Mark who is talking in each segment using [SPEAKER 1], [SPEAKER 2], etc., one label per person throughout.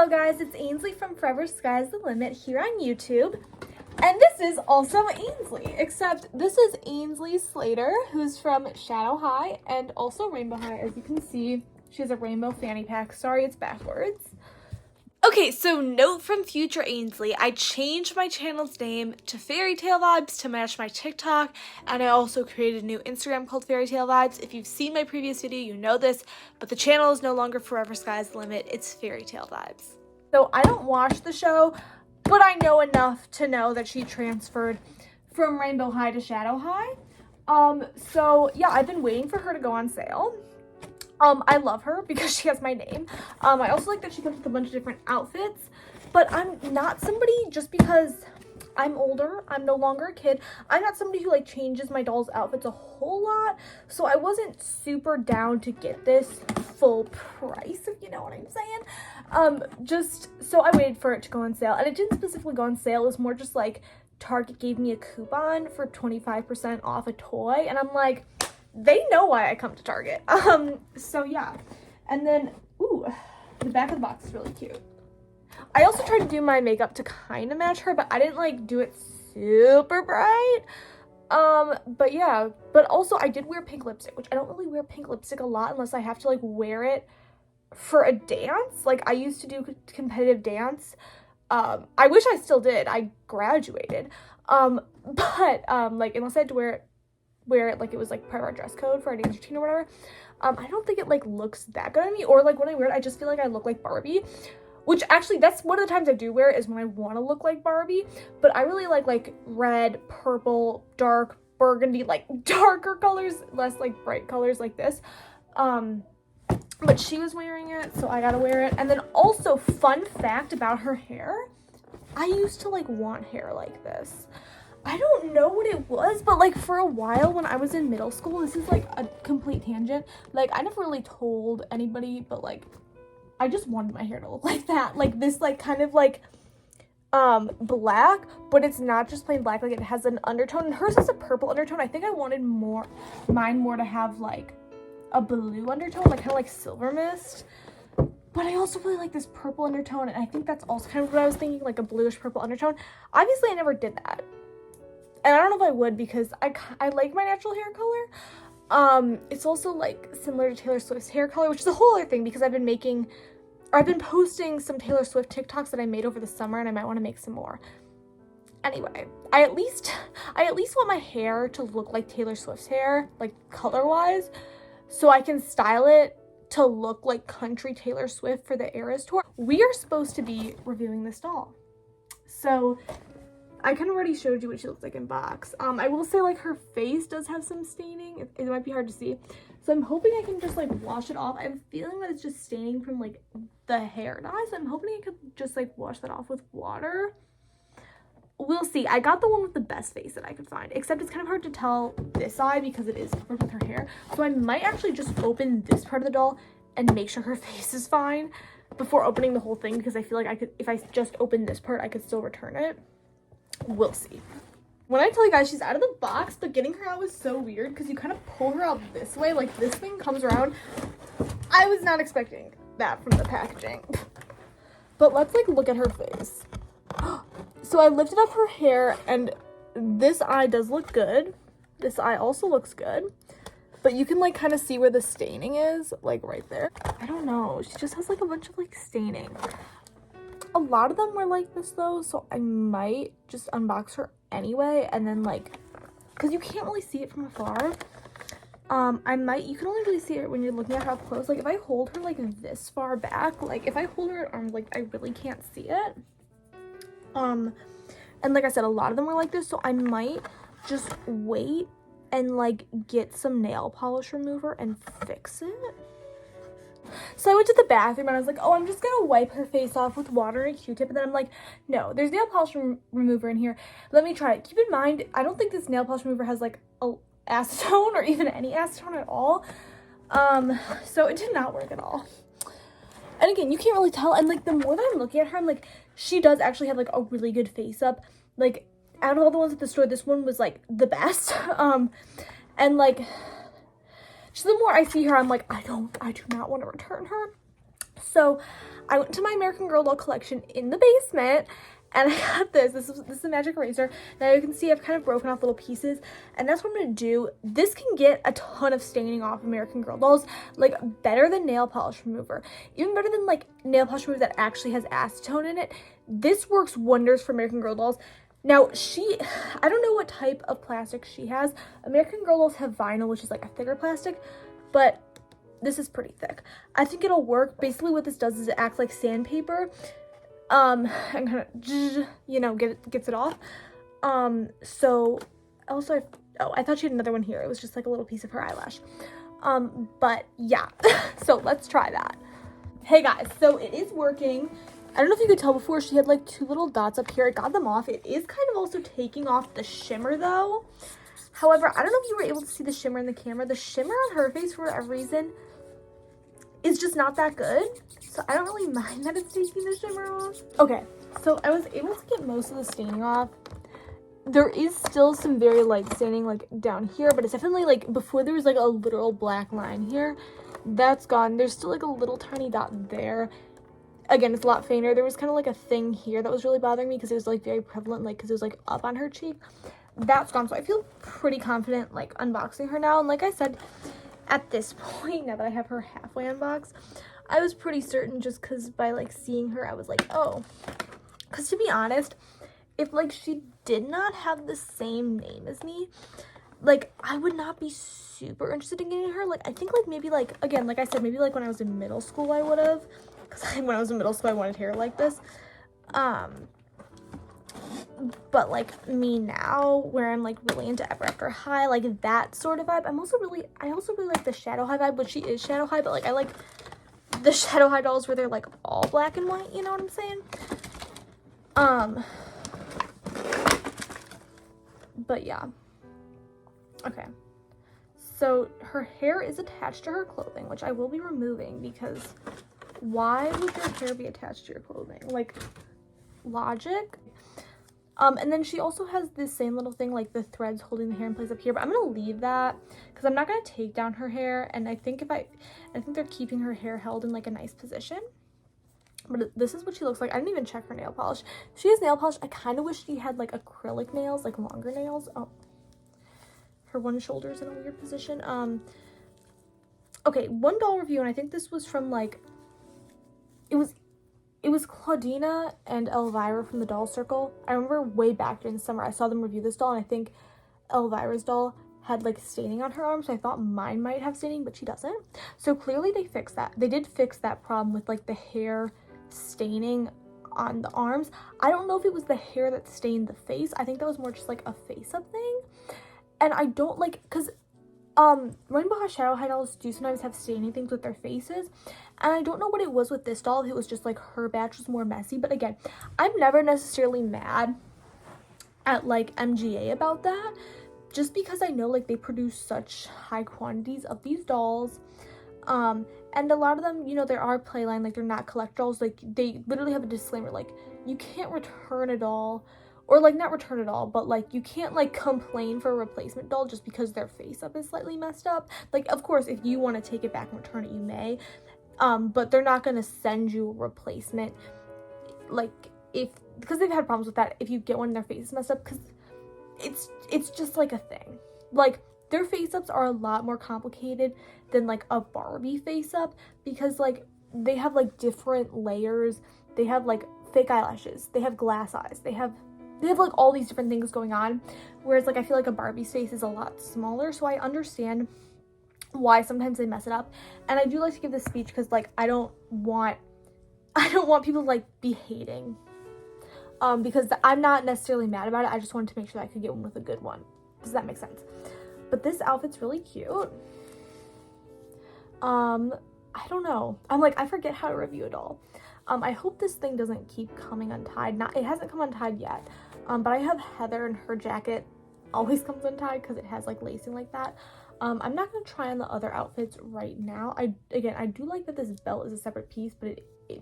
[SPEAKER 1] Hello guys, it's Ainsley from Forever Sky's the Limit here on YouTube. And this is also Ainsley, except this is Ainsley Slater, who's from Shadow High and also Rainbow High. As you can see, she has a rainbow fanny pack. Sorry, it's backwards. Okay, so note from future Ainsley, I changed my channel's name to Fairy Tale Vibes to match my TikTok, and I also created a new Instagram called Fairy Tale Vibes. If you've seen my previous video, you know this, but the channel is no longer Forever Sky's the Limit, it's Fairy Tale Vibes. So I don't watch the show, but I know enough to know that she transferred from Rainbow High to Shadow High. So yeah, I've been waiting for her to go on sale. I love her because she has my name. I also like that she comes with a bunch of different outfits, but I'm not somebody, just because I'm older, I'm no longer a kid, I'm not somebody who like changes my doll's outfits a whole lot, so I wasn't super down to get this full price, if you know what I'm saying. Just so I waited for it to go on sale, and it didn't specifically go on sale. It was more just like Target gave me a coupon for 25% off a toy, and I'm like, they know why I come to Target. So yeah. And then, ooh, the back of the box is really cute. I also tried to do my makeup to kind of match her, but I didn't like do it super bright. But yeah, but also I did wear pink lipstick, which I don't really wear pink lipstick a lot unless I have to like wear it for a dance. Like I used to do competitive dance. I wish I still did. I graduated. But like unless I had to wear it like it was like part of our dress code for our dance routine or whatever, I don't think it like looks that good on me, or like when I wear it I just feel like I look like Barbie, which actually that's one of the times I do wear it, is when I want to look like Barbie. But I really like red, purple, dark burgundy, like darker colors, less like bright colors like this. But she was wearing it, so I gotta wear it. And then also, fun fact about her hair, I used to like want hair like this. I don't know what it was, but like for a while when I was in middle school, this is like a complete tangent, like I never really told anybody, but like I just wanted my hair to look like that, like this like kind of like black, but it's not just plain black, like it has an undertone, and hers has a purple undertone. I think I wanted mine more to have like a blue undertone, like kind of like Silver Mist. But I also really like this purple undertone, and I think that's also kind of what I was thinking, like a bluish purple undertone. Obviously I never did that. And I don't know if I would, because I like my natural hair color. It's also like similar to Taylor Swift's hair color, which is a whole other thing, because I've been posting some Taylor Swift TikToks that I made over the summer, and I might want to make some more. Anyway, I at least want my hair to look like Taylor Swift's hair, like color-wise, so I can style it to look like country Taylor Swift for the Eras tour. We are supposed to be reviewing this doll. So I kind of already showed you what she looks like in box. I will say like her face does have some staining. It might be hard to see. So I'm hoping I can just like wash it off. I'm feeling that it's just staining from like the hair dye. So I'm hoping I could just like wash that off with water. We'll see. I got the one with the best face that I could find, except it's kind of hard to tell this eye because it is covered with her hair. So I might actually just open this part of the doll and make sure her face is fine before opening the whole thing, because I feel like I could, if I just open this part, I could still return it. We'll see. When I tell you guys she's out of the box, but getting her out was so weird because you kind of pull her out this way, like this thing comes around. I was not expecting that from the packaging. But let's like look at her face. So I lifted up her hair, and this eye does look good. This eye also looks good, but you can like kind of see where the staining is, like right there. I don't know, she just has like a bunch of like staining. A lot of them were like this though, so I might just unbox her anyway, and then like, because you can't really see it from afar, you can only really see it when you're looking at her up close. Like if I hold her like this far back, like if I hold her at arm's length, I really can't see it. And like I said, a lot of them were like this, so I might just wait and like get some nail polish remover and fix it. So I went to the bathroom and I was like, oh, I'm just gonna wipe her face off with water and a Q-tip, and then I'm like, no, there's nail polish remover in here. Let me try it. Keep in mind, I don't think this nail polish remover has like a acetone or even any acetone at all. So it did not work at all. And again, you can't really tell, and like the more that I'm looking at her, I'm like, she does actually have like a really good face up. Like out of all the ones at the store, this one was like the best. And like, just the more I see her, I'm like, I do not want to return her. So I went to my American Girl doll collection in the basement, and I got this. This is a magic eraser. Now you can see I've kind of broken off little pieces, and that's what I'm gonna do. This can get a ton of staining off American Girl dolls, like better than nail polish remover, even better than like nail polish remover that actually has acetone in it. This works wonders for American Girl dolls. Now I don't know what type of plastic she has. American Girl dolls have vinyl, which is like a thicker plastic, but this is pretty thick. I think it'll work. Basically what this does is it acts like sandpaper, and kind of, you know, gets it off. So also, I thought she had another one here. It was just like a little piece of her eyelash. But yeah, so let's try that. Hey guys, so it is working. I don't know if you could tell before, she had like 2 little dots up here. I got them off. It is kind of also taking off the shimmer though. However, I don't know if you were able to see the shimmer in the camera. The shimmer on her face, for whatever reason, is just not that good. So I don't really mind that it's taking the shimmer off. Okay, so I was able to get most of the staining off. There is still some very light staining like down here, but it's definitely like, before there was like a literal black line here. That's gone. There's still like a little tiny dot there. Again, it's a lot fainter. There was kind of like a thing here that was really bothering me because it was like very prevalent, like because it was like up on her cheek. That's gone. So I feel pretty confident like unboxing her now. And like I said, at this point, now that I have her halfway unboxed, I was pretty certain, just because by like seeing her, I was like, oh. Because to be honest, if like she did not have the same name as me, like I would not be super interested in getting her. Like I think like maybe like, again, like I said, maybe like when I was in middle school I would have, because when I was in middle school I wanted hair like this. But like me now, where I'm like really into Ever After High, like that sort of vibe. I also really like the Shadow High vibe, which she is Shadow High, but like I like the Shadow High dolls where they're like all black and white, you know what I'm saying? But yeah. Okay. So her hair is attached to her clothing, which I will be removing, because why would your hair be attached to your clothing? Like, logic? And then she also has this same little thing, like the threads holding the hair in place up here, but I'm gonna leave that because I'm not gonna take down her hair. And I think I think they're keeping her hair held in like a nice position. But this is what she looks like. I didn't even check her nail polish. She has nail polish. I kind of wish she had like acrylic nails, like longer nails. Oh, her one shoulder's in a weird position. Okay, one doll review, and I think this was from like, it was Claudina and Elvira from the Doll Circle. I remember way back during the summer I saw them review this doll, and I think Elvira's doll had like staining on her arm, so I thought mine might have staining, but she doesn't. So clearly they fixed that. They did fix that problem with like the hair staining on the arms. I don't know if it was the hair that stained the face. I think that was more just like a face-up thing. And I don't like, because Rainbow High Shadow High dolls do sometimes have staining things with their faces, and I don't know what it was with this doll, if it was just like her batch was more messy. But again, I'm never necessarily mad at like MGA about that, just because I know like they produce such high quantities of these dolls, and a lot of them, you know, there are playline, like they're not collect dolls. Like they literally have a disclaimer, like you can't return a doll, or like not return it all, but like you can't like complain for a replacement doll just because their face up is slightly messed up. Like of course if you want to take it back and return it, you may, but they're not going to send you a replacement, like because they've had problems with that if you get one and their face is messed up, because it's just like a thing. Like their face ups are a lot more complicated than like a Barbie face up, because like they have like different layers. They have like fake eyelashes, they have glass eyes, they have like all these different things going on, whereas like I feel like a Barbie's face is a lot smaller. So I understand why sometimes they mess it up, and I do like to give this speech because like I don't want people to like be hating, because I'm not necessarily mad about it. I just wanted to make sure that I could get one with a good one. Does that make sense? But this outfit's really cute. I don't know, I'm like, I forget how to review a doll. I hope this thing doesn't keep coming untied. It hasn't come untied yet, but I have Heather, and her jacket always comes untied because it has like lacing like that. I'm not going to try on the other outfits right now. I do like that this belt is a separate piece, but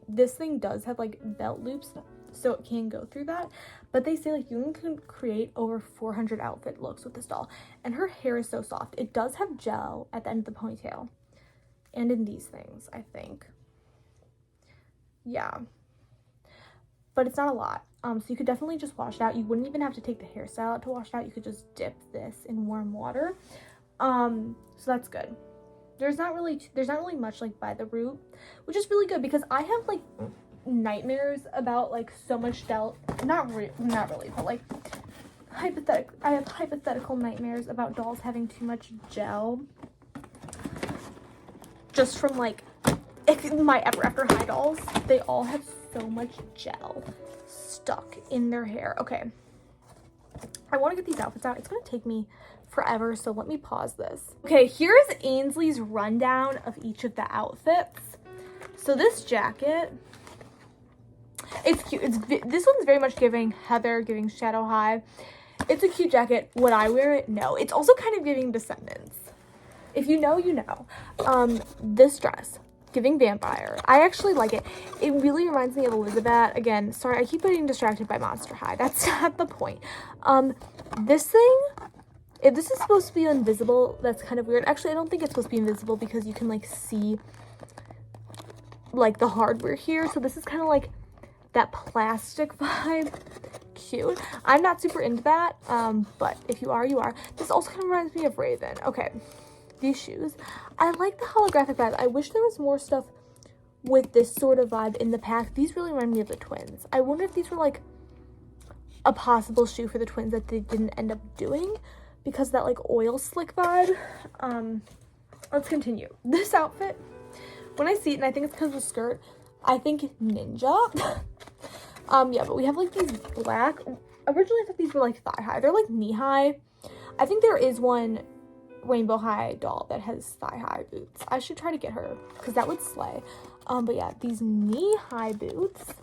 [SPEAKER 1] this thing does have like belt loops, so it can go through that. But they say like you can create over 400 outfit looks with this doll, and her hair is so soft. It does have gel at the end of the ponytail and in these things, I think. yeah. But it's not a lot. So you could definitely just wash it out. You wouldn't even have to take the hairstyle out to wash it out. You could just dip this in warm water. So that's good. There's not really much like by the root, which is really good because I have like nightmares about like so much not really, but like I have hypothetical nightmares about dolls having too much gel, just from like my Ever After High dolls. They all have so much gel stuck in their hair. Okay, I want to get these outfits out. It's gonna take me forever, so let me pause this. Okay, here's Ainsley's rundown of each of the outfits. So this jacket, it's cute. This one's very much giving Heather, giving Shadow High. It's a cute jacket. Would I wear it? No. It's also kind of giving Descendants. If you know, you know. This dress, giving Vampire. I actually like it. It really reminds me of Elizabeth. Again, sorry, I keep getting distracted by Monster High. That's not the point. This thing, if this is supposed to be invisible, that's kind of weird. Actually, I don't think it's supposed to be invisible because you can like see like the hardware here. So this is kind of like that plastic vibe. Cute. I'm not super into that, but if you are, you are. This also kind of reminds me of Raven. Okay, these shoes. I like the holographic vibe. I wish there was more stuff with this sort of vibe in the pack. These really remind me of the twins. I wonder if these were like a possible shoe for the twins that they didn't end up doing because of that like oil slick vibe. Let's continue. This outfit, when I see it, and I think it's because of the skirt, I think ninja. Yeah, but we have like these black, originally I thought these were like thigh high. They're like knee high. I think there is one rainbow high doll that has thigh high boots. I should try to get her because that would slay. But yeah, these knee high boots,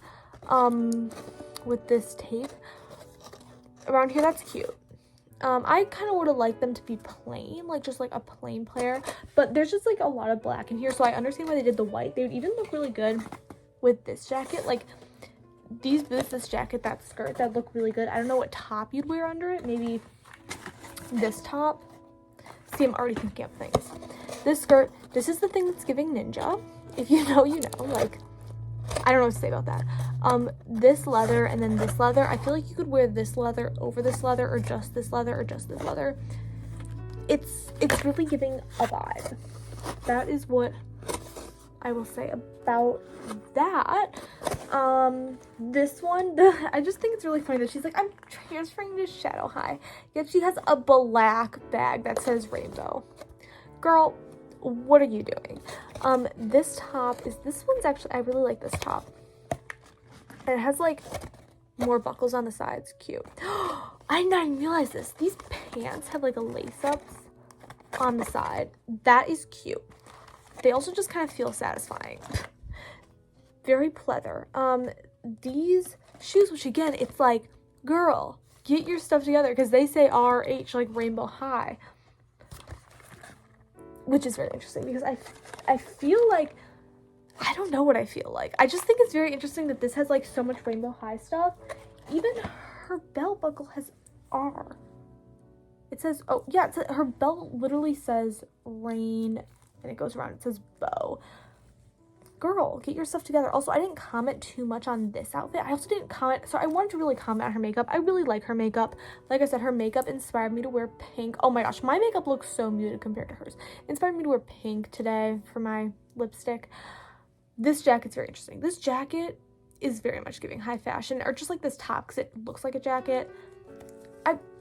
[SPEAKER 1] with this tape around here, that's cute. I kind of would have liked them to be plain, like just like a plain player, but there's just like a lot of black in here, so I understand why they did the white. They would even look really good with this jacket, like these boots, this jacket, that skirt, that look really good. I don't know what top you'd wear under it. Maybe this top. See, I'm already thinking of things. This skirt, this is the thing that's giving ninja. If you know, you know. Like, I don't know what to say about that. This leather and then this leather. I feel like you could wear this leather over this leather, or just this leather, or just this leather. It's really giving a vibe. That is what I will say about that. This one, I just think it's really funny that she's like, I'm transferring to Shadow High, yet she has a black bag that says rainbow. Girl, what are you doing? This one's actually, I really like this top. And it has like more buckles on the sides. Cute. I did not even realize this. These pants have like a lace-ups on the side. That is cute. They also just kind of feel satisfying. Very pleather. These shoes, which again, it's like, girl, get your stuff together, because they say RH, like Rainbow High, which is very interesting because I feel like, I don't know what I feel like. I just think it's very interesting that this has like so much Rainbow High stuff. Even her belt buckle has R. It says, oh yeah, her belt literally says rain, and it goes around, it says bow. Girl, get your stuff together. Also, I didn't comment too much on this outfit. I also didn't comment, so I wanted to really comment on her makeup. I really like her makeup. Like I said, her makeup inspired me to wear pink. Oh my gosh, my makeup looks so muted compared to hers. Inspired me to wear pink today for my lipstick. This jacket's very interesting. This jacket is very much giving high fashion, or just like this top, because it looks like a jacket.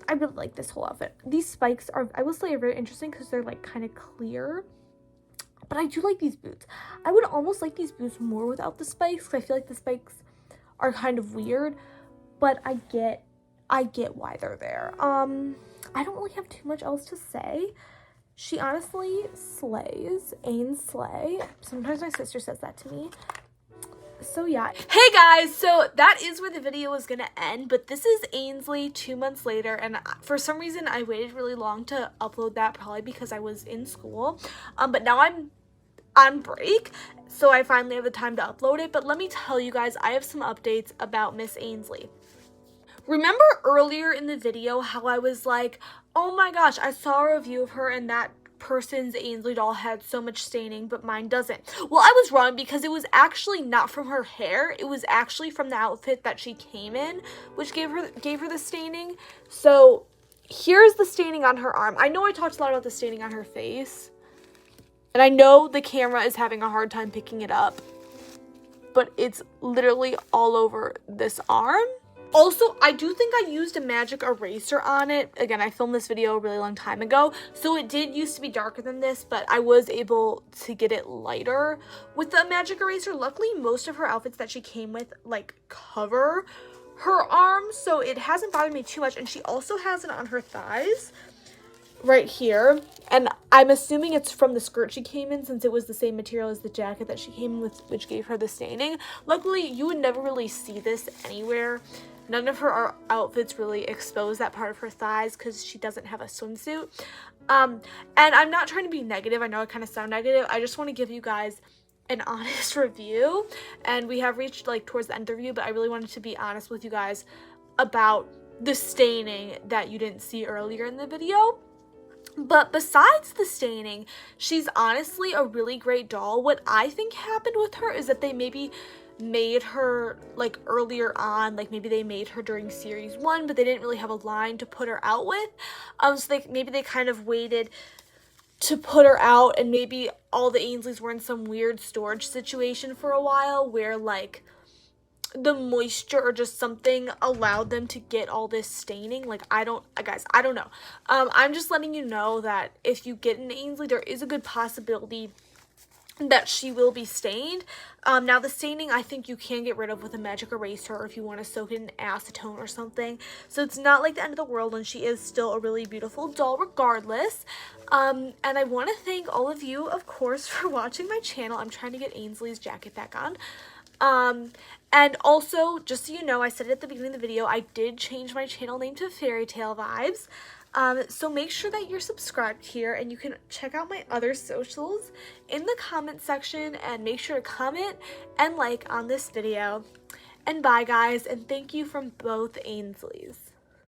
[SPEAKER 1] I really like this whole outfit. These spikes are, I will say, are very interesting because they're like kind of clear. But I do like these boots. I would almost like these boots more without the spikes, because I feel like the spikes are kind of weird. But I get why they're there. I don't really have too much else to say. She honestly slays. Ainsley slay. Sometimes my sister says that to me. So yeah. Hey guys, so that is where the video is gonna end, but this is Ainsley 2 months later, and for some reason I waited really long to upload that, probably because I was in school, but now I'm on break, so I finally have the time to upload it. But let me tell you guys, I have some updates about Miss Ainsley. Remember earlier in the video how I was like, oh my gosh, I saw a review of her and that person's Ainsley doll had so much staining, but mine doesn't. Well, I was wrong because it was actually not from her hair. It was actually from the outfit that she came in, which gave her the staining. So here's the staining on her arm. I know I talked a lot about the staining on her face, and I know the camera is having a hard time picking it up, but it's literally all over this arm. Also, I do think I used a magic eraser on it. Again, I filmed this video a really long time ago, so it did used to be darker than this, but I was able to get it lighter with the magic eraser. Luckily, most of her outfits that she came with, like, cover her arms, so it hasn't bothered me too much. And she also has it on her thighs right here, and I'm assuming it's from the skirt she came in, since it was the same material as the jacket that she came in with, which gave her the staining. Luckily, you would never really see this anywhere. None of her outfits really expose that part of her thighs because she doesn't have a swimsuit. And I'm not trying to be negative. I know I kind of sound negative. I just want to give you guys an honest review. And we have reached like towards the end of the review, but I really wanted to be honest with you guys about the staining that you didn't see earlier in the video. But besides the staining, she's honestly a really great doll. What I think happened with her is that they maybe made her like earlier on, like maybe they made her during series 1, but they didn't really have a line to put her out with. So maybe they kind of waited to put her out, and maybe all the Ainsleys were in some weird storage situation for a while where like the moisture or just something allowed them to get all this staining. Like, guys, I don't know. I'm just letting you know that if you get an Ainsley, there is a good possibility that she will be stained. Now the staining I think you can get rid of with a magic eraser, or if you want to soak it in acetone or something. So it's not like the end of the world, and she is still a really beautiful doll regardless. And I want to thank all of you, of course, for watching my channel. I'm trying to get Ainsley's jacket back on. And also, just so you know, I said it at the beginning of the video, I did change my channel name to Fairy Tale Vibes. So make sure that you're subscribed here, and you can check out my other socials in the comment section, and make sure to comment and like on this video. And bye guys, and thank you from both Ainsleys.